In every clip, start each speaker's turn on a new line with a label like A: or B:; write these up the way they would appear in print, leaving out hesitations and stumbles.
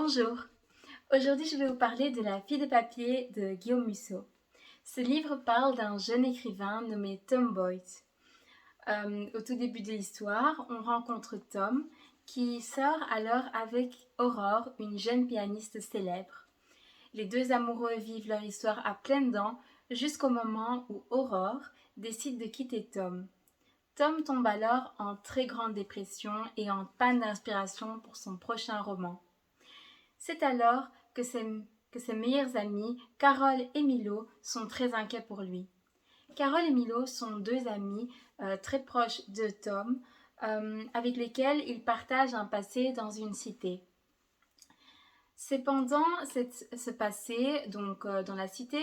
A: Bonjour, aujourd'hui je vais vous parler de La fille de papier de Guillaume Musso. Ce livre parle d'un jeune écrivain nommé Tom Boyd. Au tout début de l'histoire, on rencontre Tom qui sort alors avec Aurore, une jeune pianiste célèbre. Les deux amoureux vivent leur histoire à pleines dents jusqu'au moment où Aurore décide de quitter Tom. Tom tombe alors en très grande dépression et en panne d'inspiration pour son prochain roman. C'est alors que ses meilleurs amis, Carole et Milo, sont très inquiets pour lui. Carole et Milo sont deux amis très proches de Tom, avec lesquels il partage un passé dans une cité. C'est pendant ce passé, donc dans la cité,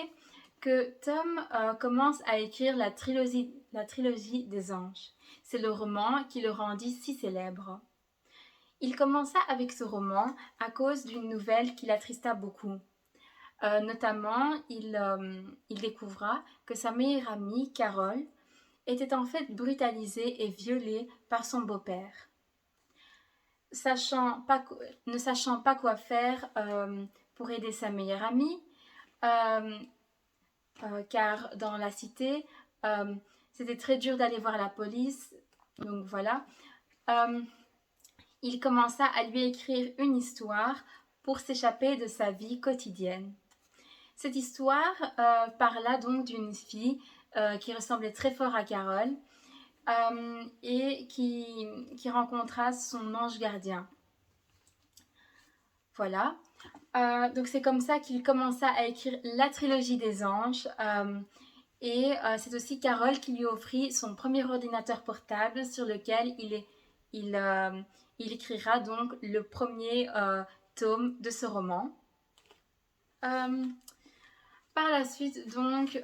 A: que Tom commence à écrire la trilogie des anges. C'est le roman qui le rendit si célèbre. Il commença avec ce roman à cause d'une nouvelle qui l'attrista beaucoup. Notamment, il découvra que sa meilleure amie, Carole, était en fait brutalisée et violée par son beau-père. Ne sachant pas quoi faire pour aider sa meilleure amie, euh, car dans la cité, c'était très dur d'aller voir la police, donc voilà. Il commença à lui écrire une histoire pour s'échapper de sa vie quotidienne. Cette histoire parla donc d'une fille qui ressemblait très fort à Carole et qui rencontra son ange gardien. Voilà. Donc c'est comme ça qu'il commença à écrire la trilogie des anges. Et c'est aussi Carole qui lui offrit son premier ordinateur portable sur lequel il écrira donc le premier tome de ce roman. Par la suite, donc,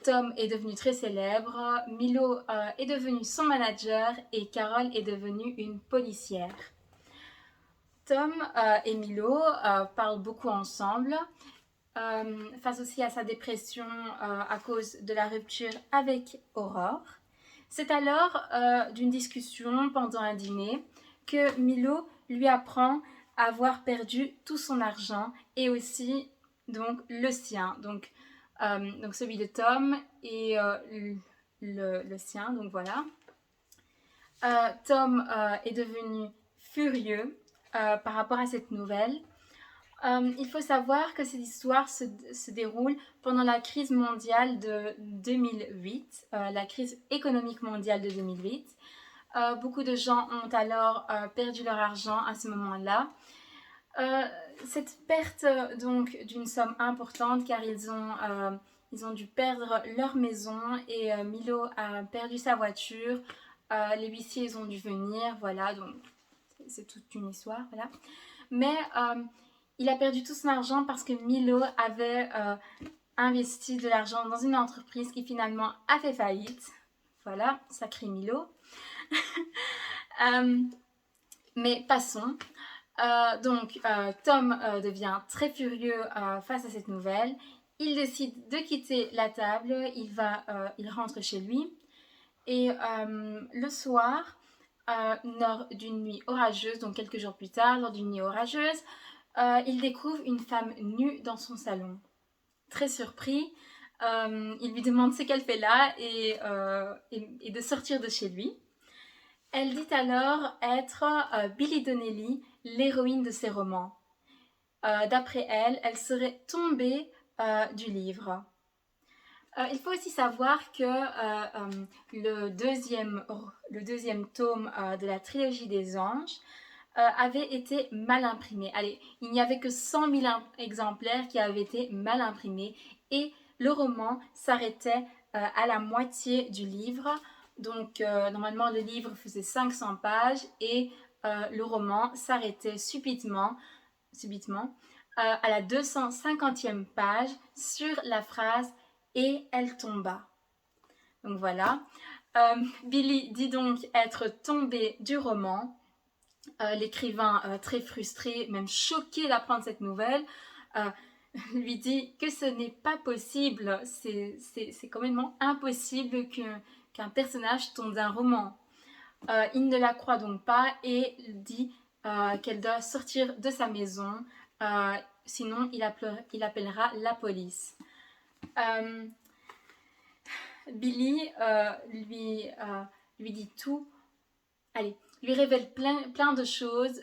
A: Tom est devenu très célèbre, Milo est devenu son manager et Carole est devenue une policière. Tom et Milo parlent beaucoup ensemble, face aussi à sa dépression à cause de la rupture avec Aurore. C'est alors d'une discussion pendant un dîner que Milo lui apprend avoir perdu tout son argent et aussi donc le sien, donc celui de Tom et le sien, donc voilà. Tom est devenu furieux par rapport à cette nouvelle. Il faut savoir que cette histoire se déroule pendant la crise mondiale de 2008, la crise économique mondiale de 2008. Beaucoup de gens ont alors perdu leur argent à ce moment-là. Cette perte donc d'une somme importante car ils ont dû perdre leur maison et Milo a perdu sa voiture. Les huissiers ont dû venir, voilà, donc c'est toute une histoire, voilà. Mais il a perdu tout son argent parce que Milo avait investi de l'argent dans une entreprise qui finalement a fait faillite. Voilà, sacré Milo. Mais passons. Tom devient très furieux face à cette nouvelle. Il décide de quitter la table. Il rentre chez lui. Et le soir, lors d'une nuit orageuse, donc quelques jours plus tard, lors d'une nuit orageuse, il découvre une femme nue dans son salon. Très surpris, il lui demande ce qu'elle fait là et de sortir de chez lui. Elle dit alors être Billy Donnelly, l'héroïne de ses romans. D'après elle, elle serait tombée du livre. Il faut aussi savoir que le deuxième tome de la trilogie des anges avait été mal imprimé. Allez, il n'y avait que 100 000 exemplaires qui avaient été mal imprimés et le roman s'arrêtait à la moitié du livre. Donc normalement le livre faisait 500 pages et le roman s'arrêtait subitement à la 250e page sur la phrase « et elle tomba ». Donc voilà. Billy dit donc être tombé du roman. L'écrivain, très frustré, même choqué d'apprendre cette nouvelle, lui dit que ce n'est pas possible, c'est complètement impossible qu'un personnage tombe d'un roman. Il ne la croit donc pas et dit qu'elle doit sortir de sa maison, sinon il appellera la police. Billy lui dit tout, lui révèle plein de choses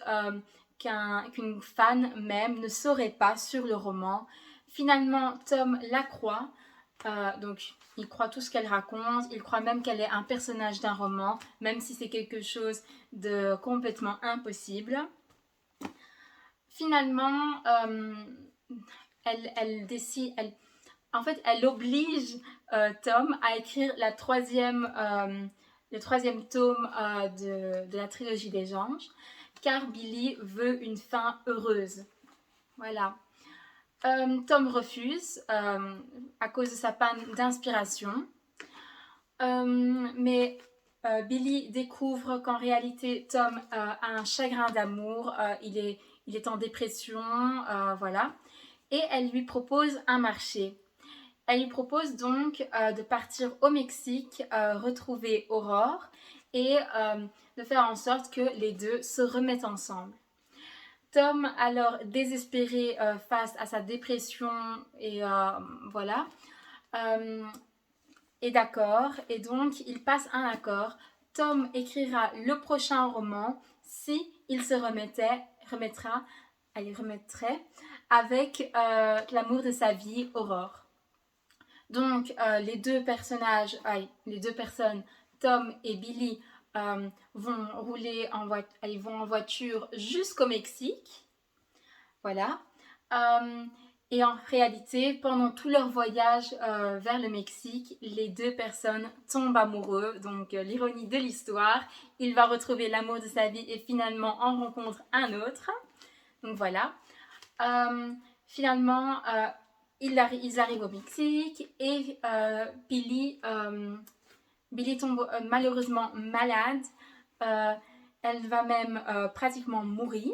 A: qu'une fan même ne saurait pas sur le roman. Finalement, Tom la croit, donc il croit tout ce qu'elle raconte, il croit même qu'elle est un personnage d'un roman, même si c'est quelque chose de complètement impossible. Finalement, elle décide, elle oblige Tom à écrire le troisième tome de la trilogie des anges, car Billy veut une fin heureuse. Voilà. Tom refuse à cause de sa panne d'inspiration. Mais Billy découvre qu'en réalité Tom a un chagrin d'amour, il est en dépression, voilà. Et elle lui propose un marché. Elle lui propose donc de partir au Mexique, retrouver Aurore et de faire en sorte que les deux se remettent ensemble. Tom, alors désespéré face à sa dépression et voilà, est d'accord et donc il passe un accord. Tom écrira le prochain roman si il se remettrait avec l'amour de sa vie, Aurore. Donc les deux personnes, Tom et Billy, vont rouler en voiture jusqu'au Mexique. Voilà. Et en réalité, pendant tout leur voyage vers le Mexique, les deux personnes tombent amoureux. Donc l'ironie de l'histoire, il va retrouver l'amour de sa vie et finalement en rencontre un autre. Donc voilà. Finalement, ils arrivent au Mexique et Billy tombe malheureusement malade. Elle va même pratiquement mourir.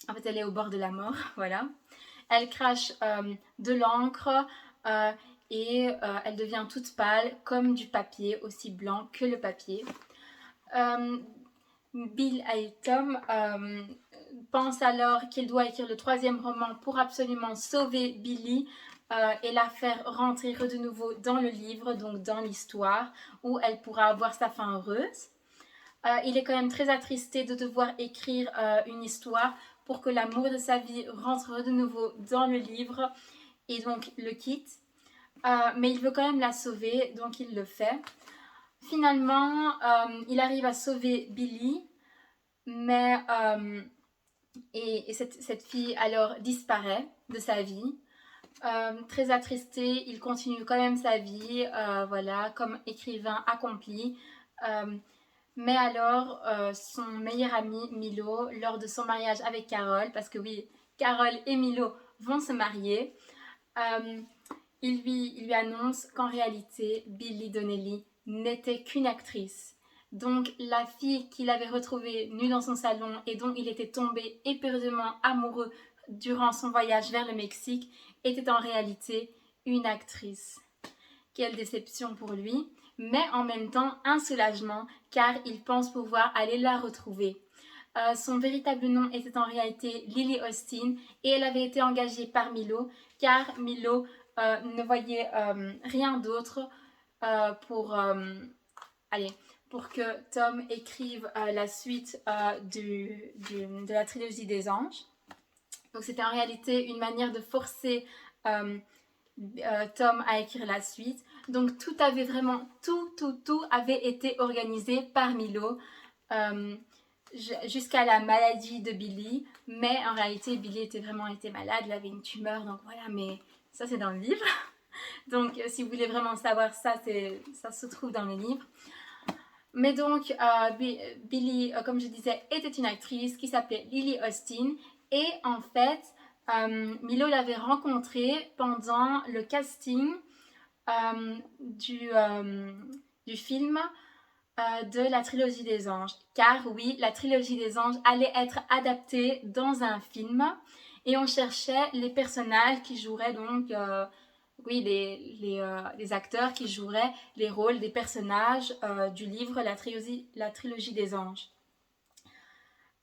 A: En fait, elle est au bord de la mort, voilà. Elle crache de l'encre et elle devient toute pâle comme du papier, aussi blanc que le papier. Bill et Tom pensent alors qu'il doit écrire le troisième roman pour absolument sauver Billy et la faire rentrer de nouveau dans le livre, donc dans l'histoire, où elle pourra avoir sa fin heureuse. Il est quand même très attristé de devoir écrire une histoire pour que l'amour de sa vie rentre de nouveau dans le livre et donc le quitte. Mais il veut quand même la sauver, donc il le fait. Finalement, il arrive à sauver Billy, mais cette fille alors disparaît de sa vie. Très attristé, il continue quand même sa vie, voilà, comme écrivain accompli. Mais alors, son meilleur ami Milo, lors de son mariage avec Carole, parce que oui, Carole et Milo vont se marier, il lui annonce qu'en réalité, Billy Donnelly n'était qu'une actrice. Donc la fille qu'il avait retrouvée nue dans son salon et dont il était tombé éperdument amoureux durant son voyage vers le Mexique était en réalité une actrice. Quelle déception pour lui, mais en même temps un soulagement car il pense pouvoir aller la retrouver. Son véritable nom était en réalité Lily Austin et elle avait été engagée par Milo car Milo ne voyait rien d'autre pour que Tom écrive la suite de la trilogie des anges. Donc c'était en réalité une manière de forcer Tom à écrire la suite. Donc tout avait été organisé par Milo jusqu'à la maladie de Billy. Mais en réalité, Billy était malade, il avait une tumeur, donc voilà, mais ça c'est dans le livre. Donc si vous voulez vraiment savoir ça, ça se trouve dans le livre. Mais donc, Billy, comme je disais, était une actrice qui s'appelait Lily Austin. Et en fait, Milo l'avait rencontrée pendant le casting du film de la trilogie des anges. Car oui, la trilogie des anges allait être adaptée dans un film. Et on cherchait les personnages qui joueraient donc... les acteurs qui joueraient les rôles des personnages du livre La trilogie des anges.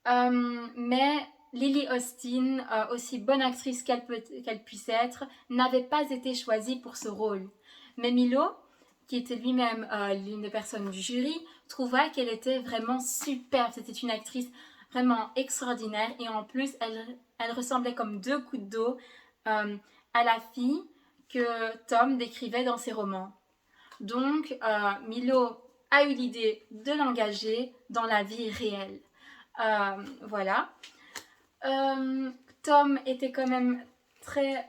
A: Mais Lily Austin, aussi bonne actrice qu'elle puisse être, n'avait pas été choisie pour ce rôle. Mais Milo, qui était lui-même l'une des personnes du jury, trouva qu'elle était vraiment superbe. C'était une actrice vraiment extraordinaire et en plus, elle ressemblait comme deux gouttes d'eau à la fille que Tom décrivait dans ses romans. Donc, Milo a eu l'idée de l'engager dans la vie réelle. Voilà. Tom était quand même très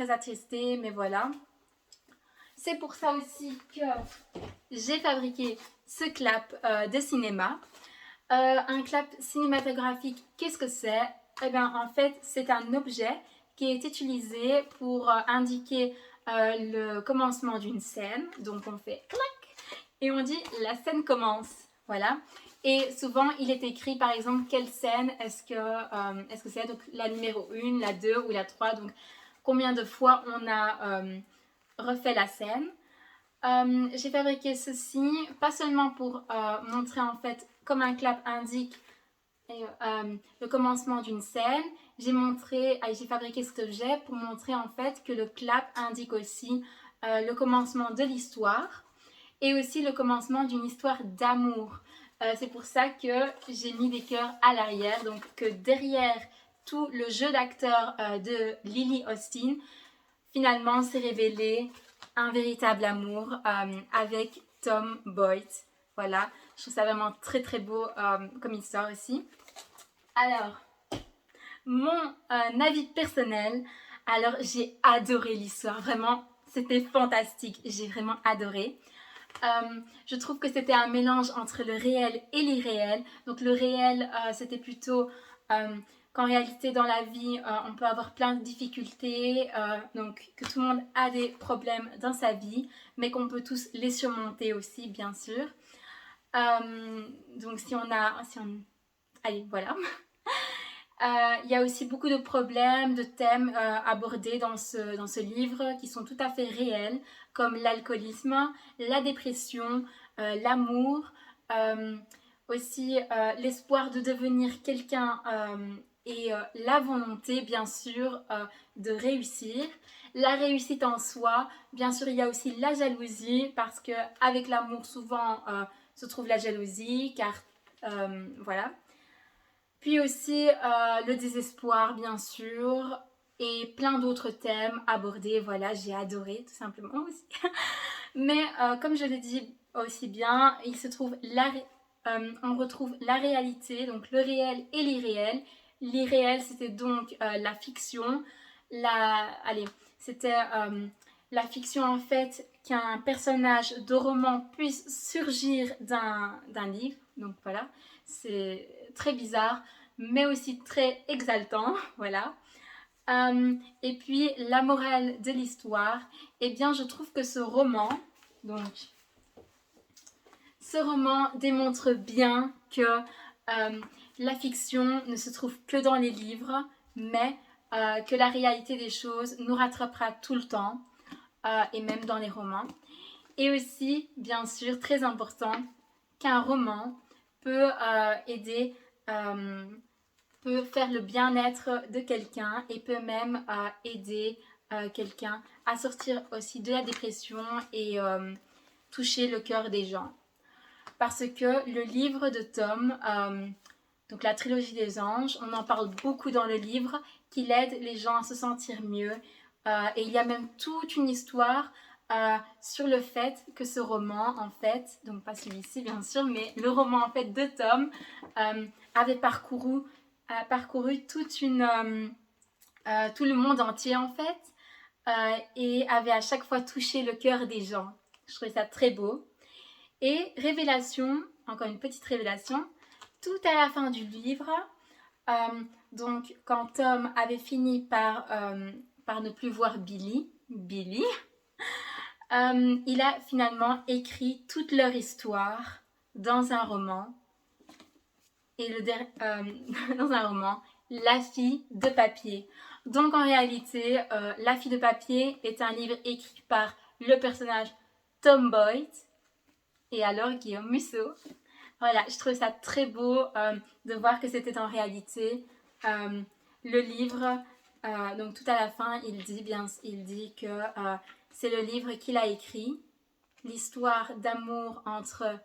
A: attristé, mais voilà. C'est pour ça aussi que j'ai fabriqué ce clap de cinéma. Un clap cinématographique, qu'est-ce que c'est? Eh bien, en fait, c'est un objet qui est utilisé pour indiquer le commencement d'une scène. Donc, on fait clac et on dit la scène commence. Voilà. Et souvent, il est écrit, par exemple, quelle scène est-ce que c'est, donc la numéro 1, la 2 ou la 3. Donc, combien de fois on a refait la scène. J'ai fabriqué ceci, pas seulement pour montrer en fait, comme un clap indique le commencement d'une scène, j'ai fabriqué cet objet pour montrer en fait que le clap indique aussi le commencement de l'histoire et aussi le commencement d'une histoire d'amour. C'est pour ça que j'ai mis des cœurs à l'arrière, donc que derrière tout le jeu d'acteur de Lily Austin, finalement s'est révélé un véritable amour avec Tom Boyd. Voilà, je trouve ça vraiment très très beau comme histoire aussi. Alors, mon avis personnel, alors j'ai adoré l'histoire, vraiment, c'était fantastique, j'ai vraiment adoré. Je trouve que c'était un mélange entre le réel et l'irréel. Donc le réel, c'était plutôt qu'en réalité dans la vie, on peut avoir plein de difficultés, donc que tout le monde a des problèmes dans sa vie, mais qu'on peut tous les surmonter aussi, bien sûr. Donc allez, voilà. Il y a aussi beaucoup de problèmes, de thèmes abordés dans ce livre qui sont tout à fait réels, comme l'alcoolisme, la dépression, l'amour, aussi l'espoir de devenir quelqu'un et la volonté, bien sûr, de réussir. La réussite en soi, bien sûr, il y a aussi la jalousie, parce qu'avec l'amour, souvent, se trouve la jalousie, car voilà. Puis aussi le désespoir, bien sûr, et plein d'autres thèmes abordés. Voilà, j'ai adoré, tout simplement aussi. Mais comme je l'ai dit aussi bien, on retrouve la réalité, donc le réel et l'irréel. L'irréel, c'était donc la fiction. C'était la fiction en fait qu'un personnage de roman puisse surgir d'un livre. Donc voilà, c'est très bizarre, mais aussi très exaltant. Voilà. Et puis la morale de l'histoire, eh bien je trouve que ce roman démontre bien que la fiction ne se trouve que dans les livres, mais que la réalité des choses nous rattrapera tout le temps, et même dans les romans. Et aussi, bien sûr, très important, qu'un roman peut aider, peut faire le bien-être de quelqu'un et peut même aider quelqu'un à sortir aussi de la dépression et toucher le cœur des gens. Parce que le livre de Tom, donc la trilogie des anges, on en parle beaucoup dans le livre, qu'il aide les gens à se sentir mieux. Et il y a même toute une histoire sur le fait que ce roman, en fait, donc pas celui-ci bien sûr, mais le roman en fait de Tom avait parcouru tout le monde entier en fait, et avait à chaque fois touché le cœur des gens. Je trouvais ça très beau. Et révélation, encore une petite révélation, tout à la fin du livre, donc quand Tom avait fini par ne plus voir Billy, il a finalement écrit toute leur histoire dans un roman. Et dans un roman, La fille de papier. Donc en réalité, La fille de papier est un livre écrit par le personnage Tom Boyd et alors Guillaume Musso. Voilà, je trouve ça très beau de voir que c'était en réalité le livre. Donc tout à la fin, il dit que c'est le livre qu'il a écrit, l'histoire d'amour entre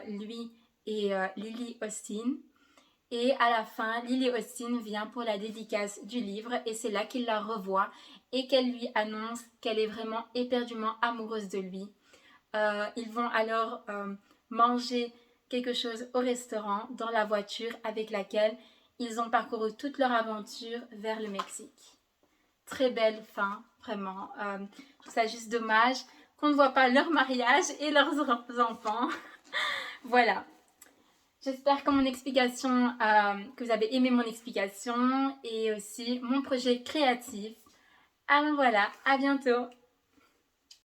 A: lui et Lily Austin. Et à la fin, Lily Austin vient pour la dédicace du livre et c'est là qu'il la revoit et qu'elle lui annonce qu'elle est vraiment éperdument amoureuse de lui. Ils vont alors manger quelque chose au restaurant dans la voiture avec laquelle ils ont parcouru toute leur aventure vers le Mexique. Très belle fin, vraiment. Je trouve ça juste dommage qu'on ne voit pas leur mariage et leurs enfants. Voilà. J'espère que que vous avez aimé mon explication et aussi mon projet créatif. Alors voilà, à bientôt.